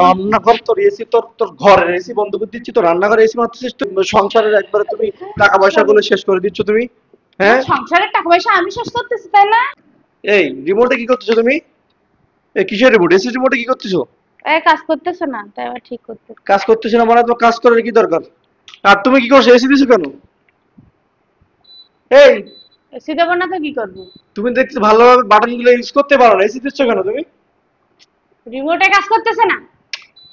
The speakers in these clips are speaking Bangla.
রান্নাঘর তোর এসি, তোর তোর ঘরের এসি বন্ধ করে দিচ্ছি, তোর রান্নাঘরে এসি মারতেছিস, সংসারের একবারে তুমি টাকা পয়সা গুলো শেষ করে দিচ্ছ তুমি। হ্যাঁ, সংসারের টাকা পয়সা আমি শেষ করতেছি তাই না? এই রিমোটে কি করতেছো তুমি? এই কিসের রিমোট? এসি রিমোটে কি করতেছো? কাজ করতেছে না তাই আবার ঠিক করতে। কাজ করতেছো না মানে তো কাজ করার কি দরকার? আর তুমি কি করছো? এসি দিছো কেন? এই এসি দেবো না তো কি করবো? তুমি দেখতে ভালোভাবে বাটন গুলো ইউজ করতে পারো না, এসি দিচ্ছ কেন তুমি? রিমোটে কাজ করতেছে না।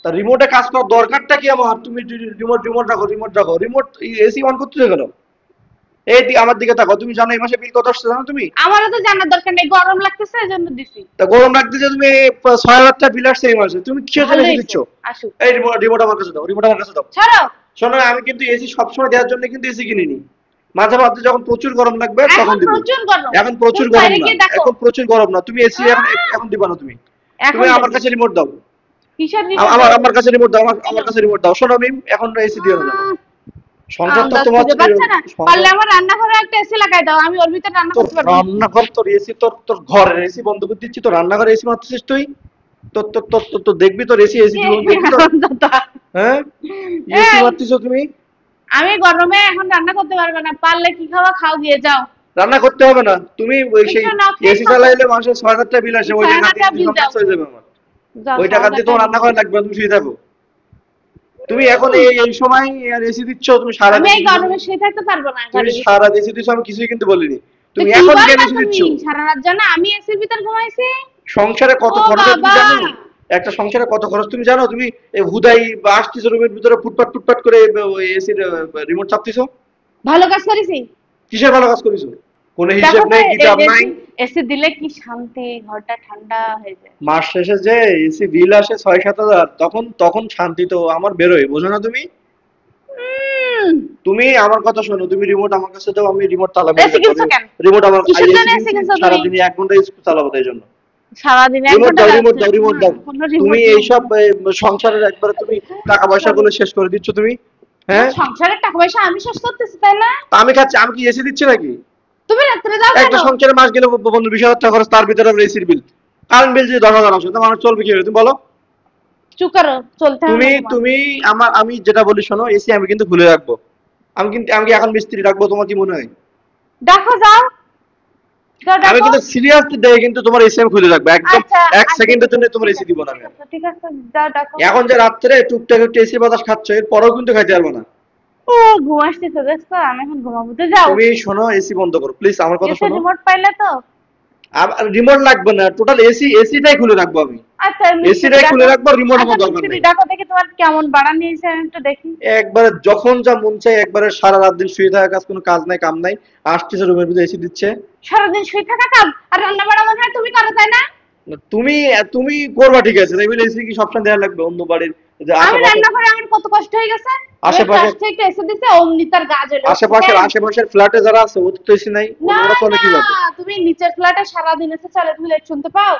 তা রিমোটে কাজ করার দরকারটা কি আমার? তুমি রিমোট রিমোট রাখো, রিমোট রাখো, রিমোট এসি অন করতেছো কেন? এই আমার দিকে তাকাও, তুমি জানো এই মাসে বিল কত আসছে জানো তুমি? আমারও তো জানার দরকার নেই, গরম লাগতেছে এজন্য দিছি। তা গরম লাগতেছে, তুমি ৬,০০০ টাকা বিল আসছে এই মাসে, তুমি কিসের জন্য এসি দিচ্ছ? আসুক। এই রিমোট রিমোট আমার কাছে দাও, রিমোট আমার কাছে দাও। ছাড়ো। শোনো, আমি কিন্তু এসি সবসময় দেওয়ার জন্য কিন্তু এসি কিনিনি, মাঝে মাঝে যখন প্রচুর গরম লাগবে তখন দিব। প্রচুর গরম। এখন প্রচুর গরম না, এখন প্রচুর গরম না, তুমি এসি এখন এখন দিবা না তুমি। তুমি আমার কাছে রিমোট দাও। কিসের রিমোট? আমার কাছে রিমোট দাও, আমার কাছে রিমোট দাও। শোনো মিম, এখন এসি দিও না। সংসার তো তোমার, পারলে আমার রান্নাঘরে একটা এসি লাগাই দাও, আমি ওর ভিতরে রান্না করতে পারবো। রান্নাঘর তোর এসি, তোর তোর ঘরের এসি বন্ধ করে দিচ্ছি, তোর রান্নাঘরে এসি মারতেছিস তুই? তোর তোর তোর তোর তোর দেখবি তোর এসি এসি দিব দেখবি তো? হ্যাঁ, এসি মারতেছো তুমি। আমি গরমে এখন রান্না করতে পারবো না, পারলে কি খাওয়া খাও, গিয়ে যাও। রান্না করতে হবে না, তুমি ওই সেই এসি চালাইলে মাসে ৬,০০০ টাকা বিল আসে, ওই টাকা দিয়ে সংসার চলে যাবে আমার। ওই টাকা দিয়ে তোমার রান্না করে লাগবে, তুমি শুয়ে থাকো। তুমি এখন এই সময় আর এসি দিচ্ছ, তুমি সারা আমি এই গরমে শুয়ে থাকতে পারবো না। তুমি সারা এসি দিচ্ছ, আমি কিছুই কিন্তু বলিনি। তুমি এখন কেন এসি দিচ্ছ? সারা রাত জানা আমি এসির ভিতর ঘুমাইছি। সংসারে কত খরচ তুমি জানো? একটা সংসারে কত খরচ তুমি জানো? তুমি হুদাই আসতেছো রুমের ভিতরে ফুটপাট ফুটপাট করে এসির রিমোট চাপতেছো। ভালো কাজ করেছি। কিসের ভালো কাজ করেছো? কোনো হিসাব নাই, কিতাব নাই। এসি দিলে কি শান্তি, ঘরটা ঠান্ডা হয়ে যায়। মাস শেষে যে এসি বিল আসে ৬-৭ হাজার, তখন তখন শান্তি তো আমার বেরোয়, বোঝো না তুমি? তুমি আমার কথা শোনো, তুমি রিমোট আমার কাছে দাও, আমি রিমোট চালাবো। রিমোট আমার সারাদিন ১ ঘন্টা ইউজ চালাবো, তাই জন্য সারাদিন রিমোট দাও, রিমোট দাও, রিমোট দাও। তুমি এইসব সংসারের একবার তুমি টাকা পয়সা গুলো শেষ করে দিচ্ছ তুমি। হ্যাঁ, সংসারের টাকা পয়সা আমি শেষ করতেছি তাই না? আমি খাচ্ছি, আমি কি এসি দিচ্ছি নাকি? তুমি রাত্রে দাও কেন? একটা সংসারে মাস গেলে বন্ধু ২০,০০০ টাকা খরচ, তার ভিতরে আবার এসির বিল, কারেন্ট বিল যদি ১০,০০০ আসে, তো মানুষ চলবে কি? তুমি বলো। চুপ করো, চলতে হবে। তুমি আমি যেটা বলি শোনো, এসি আমি কিন্তু খুলে রাখবো। আমি কি এখন মিস্ত্রি রাখবো? তোমার কি মনে হয়? দেখো যাও। আমি কিন্তু সিরিয়াসলি দেখে কিন্তু তোমার এসি আমি খুলে রাখবো, একদম ১ সেকেন্ডের জন্য তোমার এসি দিব না আমি। ঠিক আছে, যাও দেখো। এখন যে রাত্রে টুকটাক একটু এসি বাতাস খাচ্ছ, এর পরেও কিন্তু খাইতে পারবো না। ও ঘুম আসতেছে, দেখছো? আমি এখন ঘুমাবো, তো যাও। তুমি শোনো, এসি বন্ধ করো প্লিজ, আমার কথা শোনো। রিমোট পাইলে তো? রিমোট লাগবে না, টোটাল এসিটাই খুলে রাখবো আমি। আচ্ছা, এসিটাই খুলে রাখবো, রিমোট আমার দরকার নেই। দেখো দেখি তোমার কেমন বাড়া নিয়েছে, আমি একটু দেখি। একবারে যখন যা মন চাই, একবারে সারা রাত দিন শুয়ে থাকা কাজ, কোনো কাজ নাই কাম নাই, আসতেছে রুমের ভিতরে এসি দিচ্ছে। সারাদিন শুয়ে থাকা কাজ আর রান্না বাড়া মনে হয় তুমি করো তাই না? তুমি তুমি করবা ঠিক আছে, তাই বলে এসি কি সবসময় দেয়া লাগবে অন্য বাড়ির? যে আমি রান্না করে আমার কত কষ্ট হয়ে গেছে। আশেপাশে থেকে এসে দিছে, অমনি তার গা জ্বলে। আশেপাশের ফ্ল্যাটে যারা আছে, ওদের তো এসি নাই, ওরা চলে কিভাবে? তুমি নিচের ফ্ল্যাটে সারা দিন এসে চলে, তুমি লেট শুনতে পাও?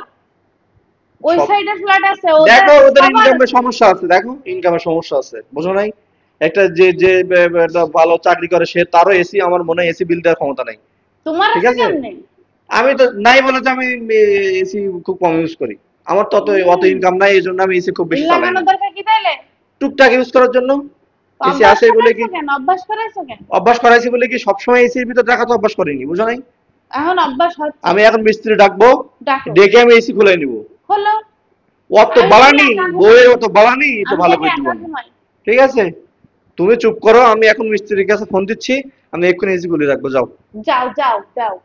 ওই সাইডের ফ্ল্যাট আছে, দেখো ওদের ইনকামের সমস্যা আছে, দেখো ইনকামের সমস্যা আছে, বুঝো নাই? একটা যে যে ভালো চাকরি করে, সে তারও এসি, আমার মনে হয় এসি বিল দেওয়ার ক্ষমতা নাই। তোমার ঠিক আছে, আমি তো নাই বলে যে আমি এসি খুব কম ইউজ করি, আমার তো অত ইনকাম নাই, এই জন্য আমি এসি খুব বেশি চালাই না। দরকার কি তাইলে? টুকটাক ইউজ করার জন্য এসি আছে বলে কি? অভ্যাস করাইছো কেন? অভ্যাস করাইছি বলে কি সবসময় এসির ভিতর রাখা তো অভ্যাস করিনি, বুঝো নাই? এখন অভ্যাস হচ্ছে। আমি এখন মিস্ত্রি ডাকবো, ডেকে আমি এসি খুলে নিব। হলো অত বাড়ানি বইয়ের, অত বাড়ানি তো ভালো করে দিব। ঠিক আছে, তুমি চুপ করো, আমি এখন মিস্ত্রির কাছে ফোন দিচ্ছি, আমি এক্ষুনি এসি খুলে রাখবো। যাও যাও যাও যাও।